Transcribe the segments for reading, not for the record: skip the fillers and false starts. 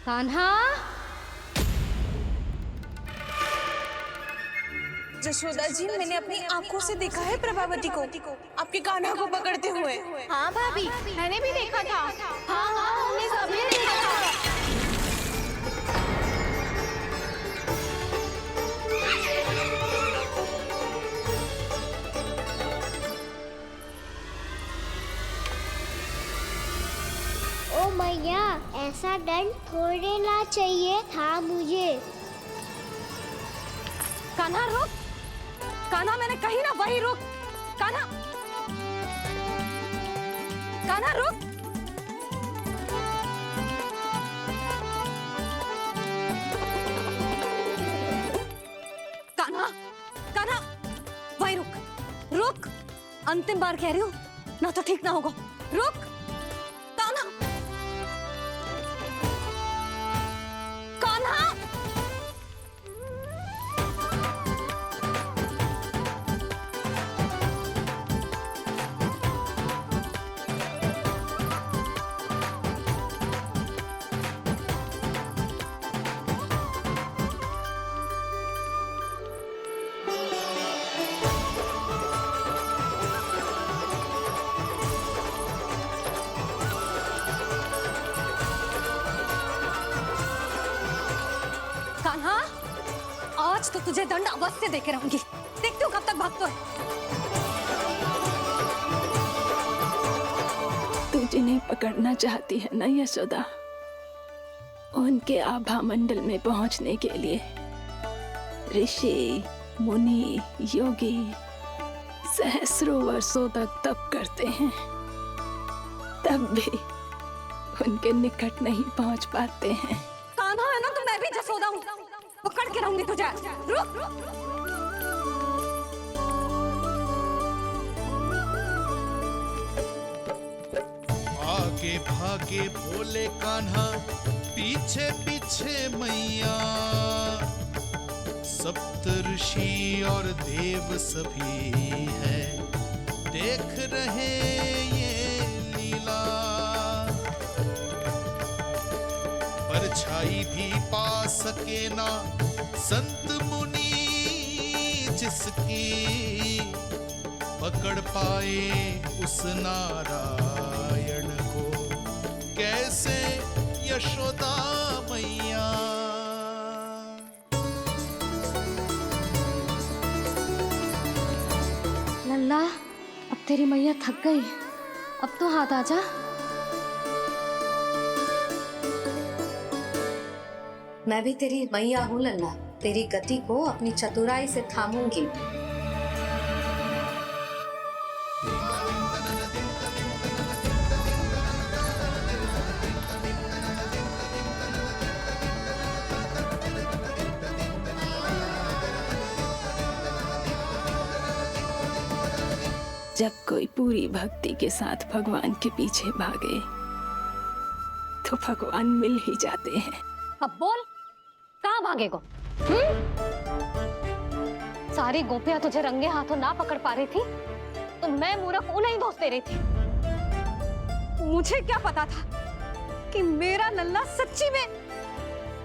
कान्हा, जशोदा जी, मैंने अपनी आंखों से देखा है प्रभावती को आपके कान्हा को पकड़ते हुए। हाँ भाभी, मैंने भी देखा था। हाँ हाँ, हमने सभी देखा था। ओ मैया, ऐसा दंड थोड़े ना चाहिए था मुझे। कान्हा रुक, कान्हा मैंने कही ना वही रुक। कान्हा, कान्हा रुक। कान्हा, कान्हा वही रुक, रुक। अंतिम बार कह रही हूँ, ना तो ठीक ना होगा। रुक कान्हा, कान्हा। कान्हा, आज तो तुझे दंड अवश्य देके रहूंगी। देखती हूँ कब तक भागता है। तू जिन्हें पकड़ना चाहती है ना यशोदा, उनके आभा मंडल में पहुंचने के लिए ऋषि, मुनि, योगी सहस्रों वर्षों तक तप करते हैं, तब भी उनके निकट नहीं पहुंच पाते हैं। कान्हा है ना, तो मैं भी जसोदा हूँ, पकड़ के रहूंगी तुझे। रुक, आगे भागे बोले कान्हा, पीछे पीछे मैया। सप्तऋषि और देव सभी हैं, देख रहे ये लीला। परछाई भी पा सके ना संत मुनि जिसकी, पकड़ पाए उस नारायण को कैसे यशोदा मैया। लल्ला, अब तेरी मैया थक गई, अब तो हाथ आजा। मैं भी तेरी मैया हूँ लल्ला, तेरी गति को अपनी चतुराई से थामूंगी। जब कोई पूरी भक्ति के साथ भगवान के पीछे भागे तो भगवान मिल ही जाते हैं। अब बोल, कहाँ भागेगो? सारी गोपियां तुझे रंगे हाथों ना पकड़ पा रही थी, तो मैं मूर्ख उन्हें ही दोष दे रही थी। मुझे क्या पता था कि मेरा लल्ला सच्ची में।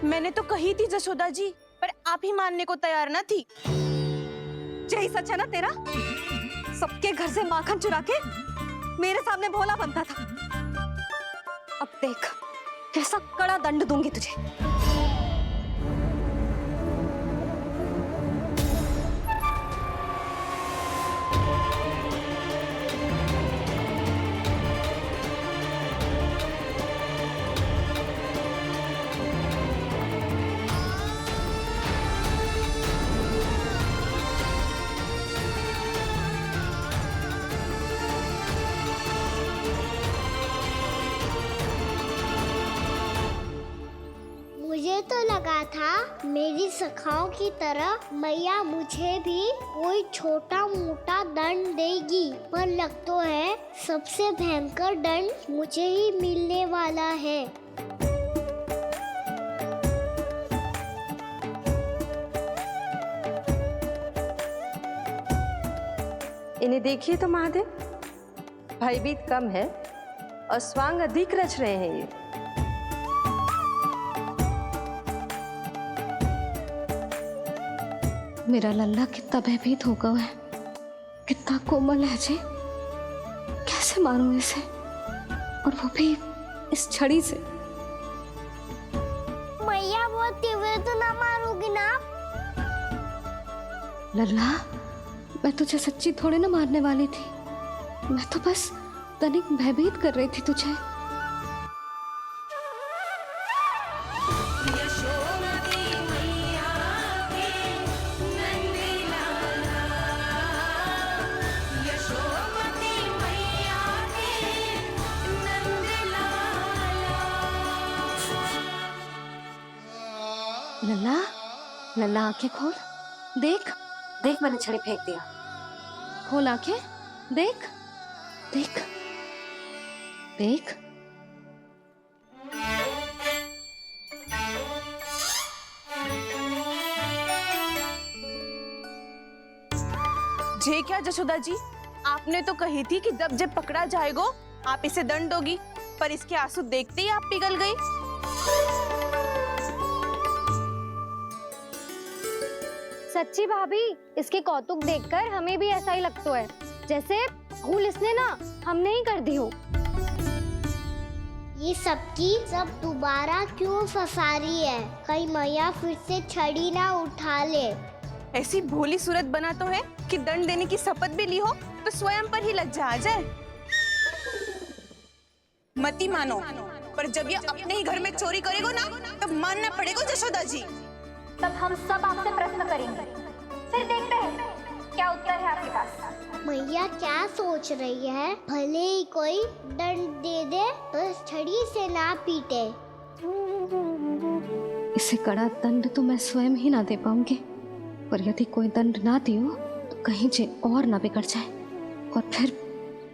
मैंने तो कही थी जशोदा जी, पर आप ही मानने को तैयार ना थी। यही सच है ना तेरा? सबके घर से माखन चुरा के मेरे सामने भोला बनता था। अब देख कैसा कड़ा दंड दूंगी तुझे। मुझे तो लगा था मेरी सखाओं की तरह मैया मुझे भी कोई छोटा मोटा दंड देगी, पर लग तो है सबसे भयंकर दंड मुझे ही मिलने वाला है। इन्हें देखिए तो महादेव, भयभीत कम है और स्वांग अधिक रच रहे हैं ये। मेरा लल्ला कितना भयभीत होगा, है कितना कोमल है जी। कैसे मारूं इसे, और वो भी इस छड़ी से। मैया बहुत तीव्र तो ना मारोगी ना? लल्ला, मैं तुझे सच्ची थोड़ी ना मारने वाली थी। मैं तो बस तनिक भयभीत कर रही थी तुझे। लल्ला, लल्ला आंखें खोल, देख देख, मैंने छड़ी फेंक दिया। खोल आंखें, देख देख देख। जे क्या जशोदा जी, आपने तो कही थी कि जब जब पकड़ा जाएगा आप इसे दंड दोगी, पर इसके आंसू देखते ही आप पिघल गई। सच्ची भाभी, इसके कौतुक देखकर हमें भी ऐसा ही लगता है जैसे भूल इसने ना हमने ही कर दी हो। ये सबकी सब दोबारा क्यों फंसा रही है? कहीं मैया फिर से छड़ी ना उठा ले। ऐसी भोली सूरत बना तो है कि दंड देने की शपथ भी ली हो तो स्वयं पर ही लग जा जाए। मती मानो, पर जब ये अपने ही घर में चोरी करेगो ना, तब मानना पड़ेगा जशोदा जी। तब हम सब आपसे प्रश्न करेंगे, फिर देखते हैं क्या उत्तर है आपके पास। मैया क्या सोच रही है? भले ही कोई दंड दे दे, बस छड़ी से ना पीटे। इसे कड़ा दंड तो मैं स्वयं ही ना दे पाऊंगी, पर यदि कोई दंड ना दियो तो कहीं जे और ना बिगड़ जाए। और फिर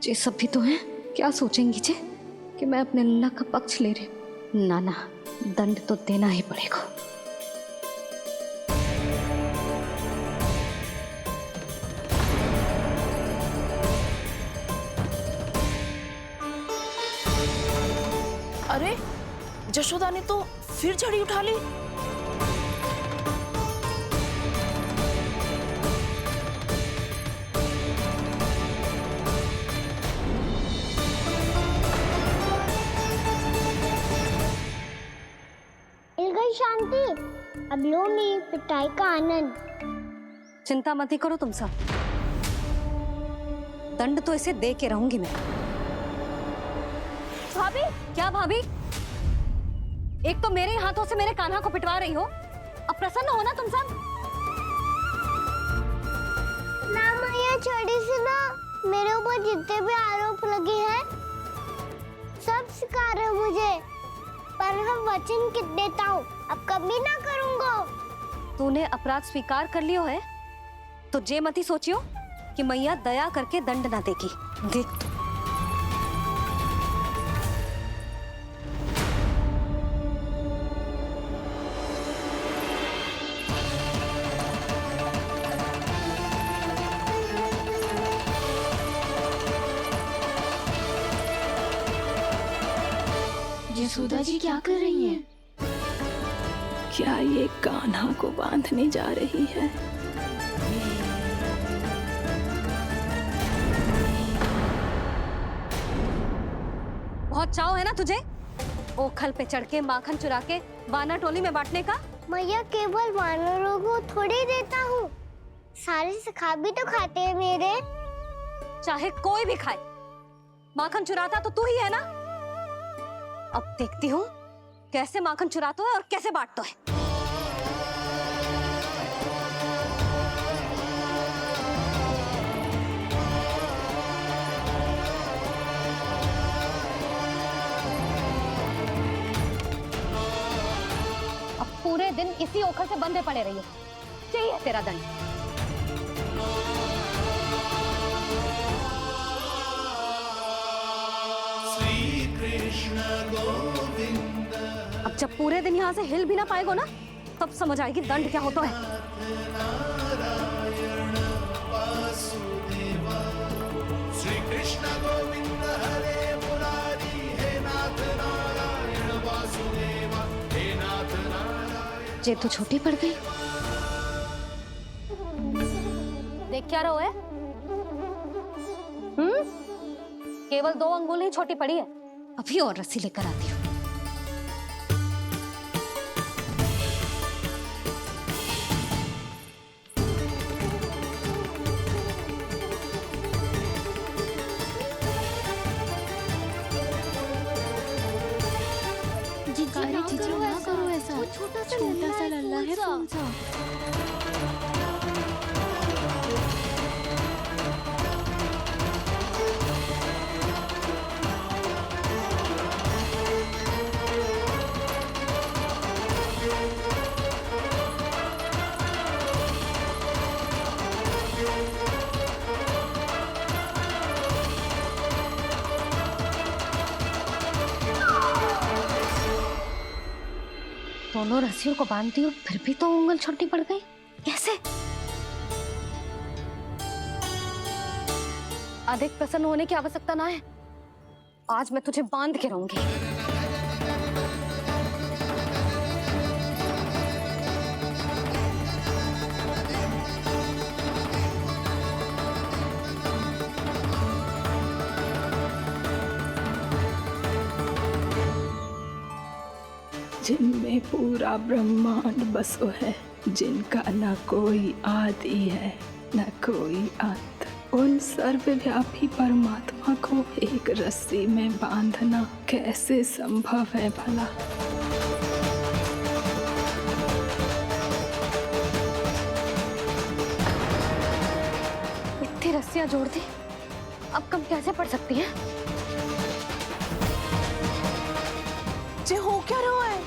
जे सब भी तो हैं, क्या सोचेंगी जे कि मैं अपने लल्ला का पक्ष ले रही। ना ना, दंड तो देना ही पड़ेगा। अरे, जशोदा ने तो फिर छड़ी उठा ली। मिल गई शांति, अब लो मेरी पिटाई का आनंद। चिंता मत ही करो तुम सब, दंड तो इसे दे के रहूंगी मैं। भाभी, क्या भाभी? एक तो मेरे हाथों से मेरे कान्हा को पिटवा रही हो, अब प्रसन्न हो ना तुम सब? ना मैया, छड़ी से ना मेरे ऊपर जितने भी आरोप लगे हैं सब स्वीकार है मुझे, पर मैं वचन कित देता हूँ, अब कभी ना करूँगा। तूने अपराध स्वीकार कर लियो है तो जे मत ही सोचियो कि मैया दया करके दंड ना देगी। देख तू। यशोदा जी क्या कर रही हैं? क्या ये कान्हा को बांधने जा रही है? बहुत चाव है ना तुझे ओखल पे चढ़ के माखन चुरा के वानर टोली में बांटने का? मैया, केवल वानरों को थोड़ी देता हूँ, सारे सखा भी तो खाते हैं मेरे। चाहे कोई भी खाए, माखन चुराता तो तू ही है ना। अब देखती हूँ कैसे माखन चुराता है और कैसे बांटता है। अब पूरे दिन इसी ओखल से बंधे पड़े रहिए, चाहिए तेरा दंड। अब जब पूरे दिन यहाँ से हिल भी ना पाएगो ना, तब समझ आएगी दंड क्या होता है। श्री कृष्ण गोविंद हरे मुरारी, हे नाथ नारायण वासुदेवा, हे नाथ नारायण। जे तो छोटी पड़ गई। देख क्या रहो है? केवल 2 अंगुल ही छोटी पड़ी है। अभी और रस्सी लेकर आती हूँ। जीजी ना करो ऐसा। छोटा सा लल्ला है कौन सा? दोनों रस्सियों को बांधती हूँ, फिर भी तो उंगल छोटी पड़ गई। कैसे? अधिक प्रसन्न होने की आवश्यकता ना है। आज मैं तुझे बांध के रहूंगी। जिनमें पूरा ब्रह्मांड बसो है, जिनका न कोई आदि है न कोई अंत, उन सर्वव्यापी परमात्मा को एक रस्सी में बांधना कैसे संभव है भला? इतनी रस्सियां जोड़ दी, अब कम कैसे पड़ सकती हैं? जे हो क्या रहा है?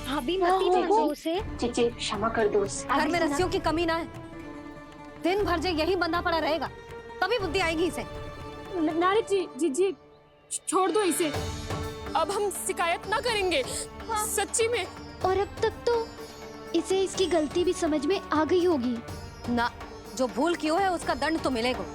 भाभी मती मानो उसे। जीजी क्षमा कर दो उसे। घर में रस्सियों की कमी ना है। दिन भर जो यही बंधा पड़ा रहेगा, तभी बुद्धि आएगी इसे। नारी जी जीजी छोड़ दो इसे। अब हम शिकायत ना करेंगे। सच्ची में। और अब तक तो इसे इसकी गलती भी समझ में आ गई होगी ना। जो भूल की है उसका दंड तो मिलेगा।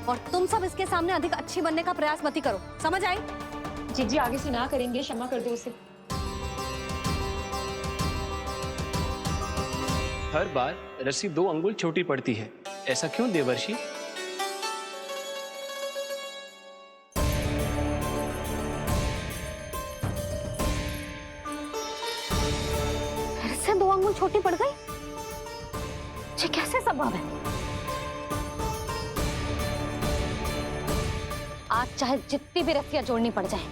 और तुम सब इसके सामने अधिक अच्छी बनने का प्रयास मत ही करो, समझ आई? जीजी आगे से ना करेंगे, क्षमा कर दो उसे। हर बार रस्सी 2 अंगुल छोटी पड़ती है, ऐसा क्यों देवर्षि? फिर से 2 अंगुल छोटी पड़ गई? ये कैसे संभव है? आज चाहे जितनी भी रस्सियां जोड़नी पड़ जाए,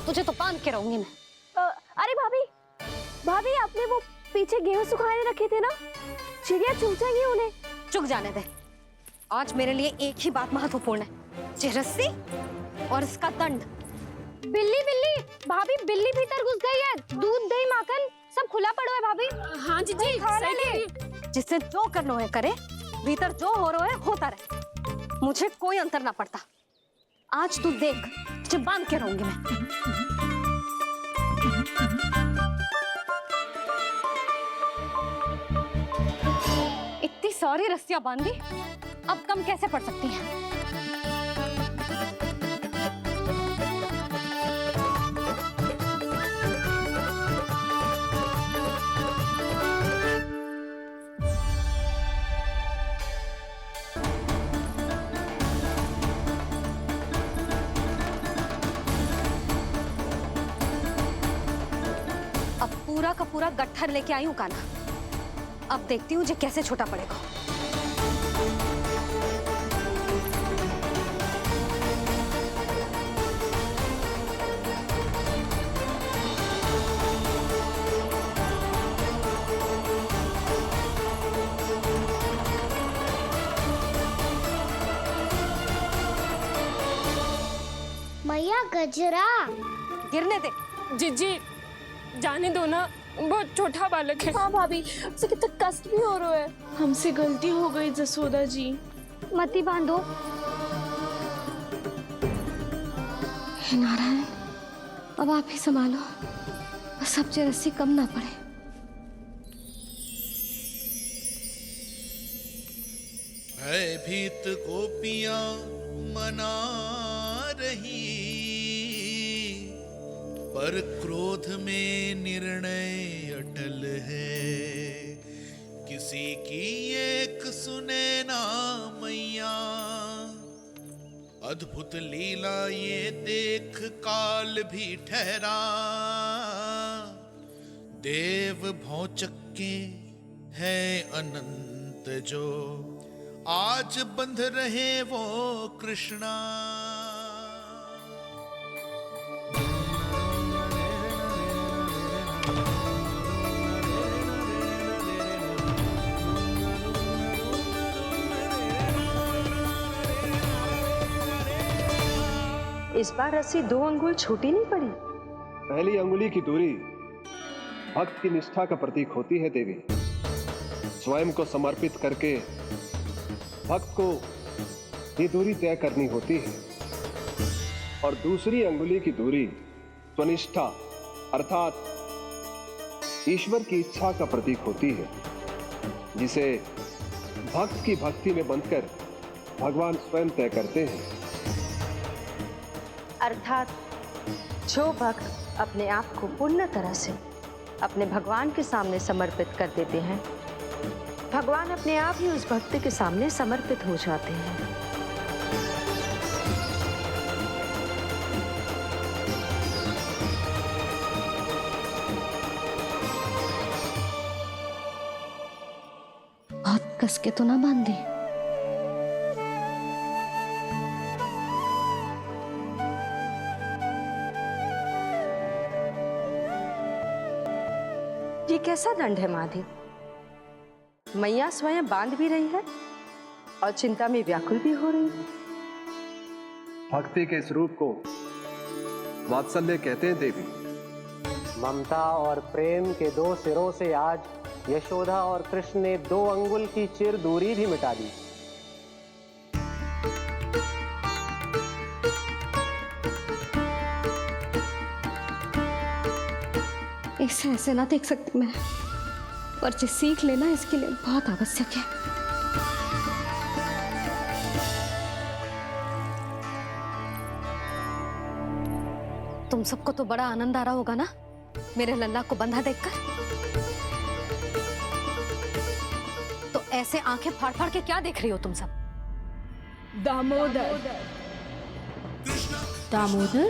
तुझे तो बांध के रहूंगी मैं। अरे भाभी, भाभी आपने वो पीछे गेहूं सुखाने रखे थे ना, चिड़िया चुग जाएंगी उन्हें। चुक जाने दे। आज मेरे लिए एक ही बात महत्वपूर्ण है, ये रस्सी और इसका दंड। बिल्ली बिल्ली, भाभी बिल्ली भीतर घुस गई है। दूध दही माखन सब खुला पड़ो है भाभी। हाँ जीजी सही कह रही है। जिससे जो करना है करे, भीतर जो हो रहा है होता रहे, मुझे कोई अंतर ना पड़ता। आज तू देख, तुझे बांध के रहूंगी मैं। इतनी सारी रस्सियां बांधी, अब कम कैसे पड़ सकती हैं? पूरा का पूरा गट्ठर लेके आई हूँ कान्हा। अब देखती हूँ जे कैसे छोटा पड़ेगा। मैया गजरा गिरने दे। जीजी जाने दो ना, बहुत छोटा बालक है। हाँ भाभी, उसे कितना कष्ट भी हो रहा है। हमसे गलती हो गई जसोदा जी। मती बांधो। हे नारायण, अब आप ही संभालो, बस अब जे रस्सी कम ना पड़े। भयभीत गोपियां मना रही, पर क्रोध में निर्णय अटल है। किसी की एक सुने ना मैया, अद्भुत लीला ये देख काल भी ठहरा। देव भौचक्के है अनंत जो, आज बंध रहे वो कृष्णा। इस बार रस्सी 2 अंगुल छोटी नहीं पड़ी। पहली अंगुली की दूरी भक्त की निष्ठा का प्रतीक होती है देवी। स्वयं को समर्पित करके भक्त को ये दूरी तय करनी होती है। और दूसरी अंगुली की दूरी स्वनिष्ठा अर्थात ईश्वर की इच्छा का प्रतीक होती है, जिसे भक्त की भक्ति में बंधकर भगवान स्वयं तय करते हैं। अर्थात जो भक्त अपने आप को पूर्ण तरह से अपने भगवान के सामने समर्पित कर देते हैं, भगवान अपने आप ही उस भक्त के सामने समर्पित हो जाते हैं। बहुत कस के तो ना बांध दी। ये कैसा दंड है माधि? मैया स्वयं बांध भी रही है और चिंता में व्याकुल भी हो रही है। भक्ति के स्वरूप को वात्सल्य कहते हैं देवी। ममता और प्रेम के 2 सिरों से आज यशोदा और कृष्ण ने 2 अंगुल की चिर दूरी भी मिटा दी। इसे ऐसे ना देख सकती मैं, पर जो सीख लेना इसके लिए बहुत आवश्यक है। तुम सबको तो बड़ा आनंद आ रहा होगा ना मेरे लल्ला को बंधा देखकर। तो ऐसे आंखें फाड़ फाड़ के क्या देख रही हो तुम सब? दामोदर दामोदर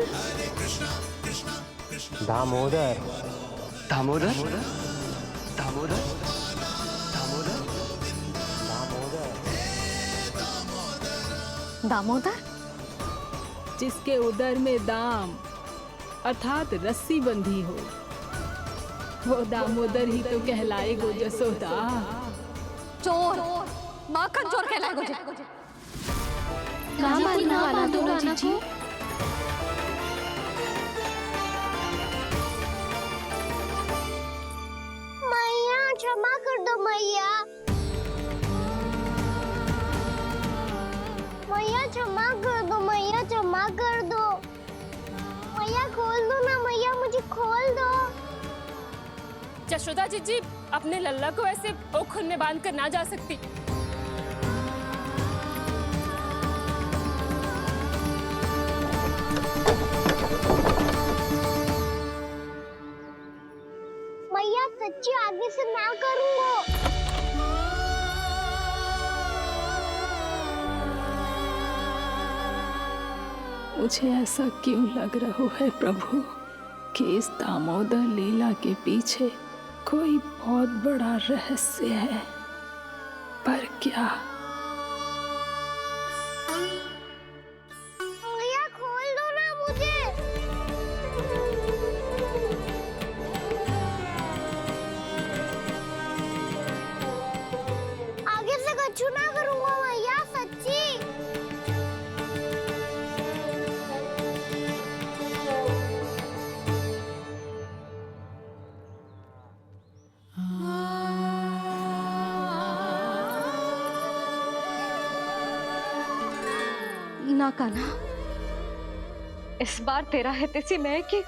दामोदर दामोदर दामोदर दामोदर, जिसके उदर में दाम अर्थात रस्सी बंधी हो, वो दामोदर ही तो कहलाएगो जसोदा। चोर, माखन चोर कहलाएगो जे। ना मानना वाला तो राना को। मैया क्षमा कर दो मैया। मैया क्षमा कर दो, मैया क्षमा कर दो। मैया खोल दो ना मैया, मुझे खोल दो। जशोदा जी अपने लल्ला को ऐसे ओखुन में बांध कर ना जा सकती। मैया सच्ची आगे से ना करूंगा। मुझे ऐसा क्यों लग रहा है प्रभु कि इस दामोदर लीला के पीछे कोई बहुत बड़ा रहस्य है, पर क्या? मैया खोल दो ना मुझे। आगे से कछु ना करूंगा मैया, सच्ची। ना कान्हा, इस बार तेरा है तेसी मैं कि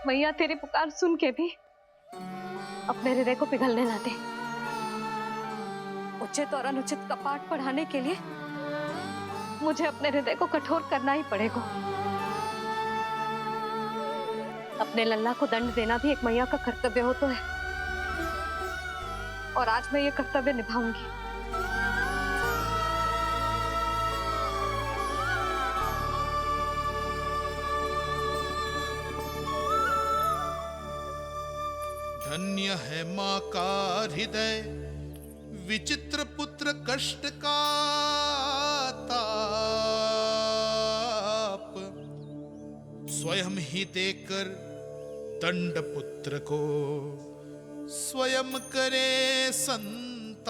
मैया तेरी पुकार सुन के भी अपने हृदय को पिघलने ना दे। उचित और अनुचित का पाठ पढ़ाने के लिए मुझे अपने हृदय को कठोर करना ही पड़ेगा। अपने लल्ला को दंड देना भी एक मैया का कर्तव्य हो तो है, और आज मैं ये कर्तव्य निभाऊंगी। धन्य है माँ का हृदय, विचित्र पुत्र कष्ट का ताप, स्वयं ही देकर दंड पुत्र को स्वयं करे संताप।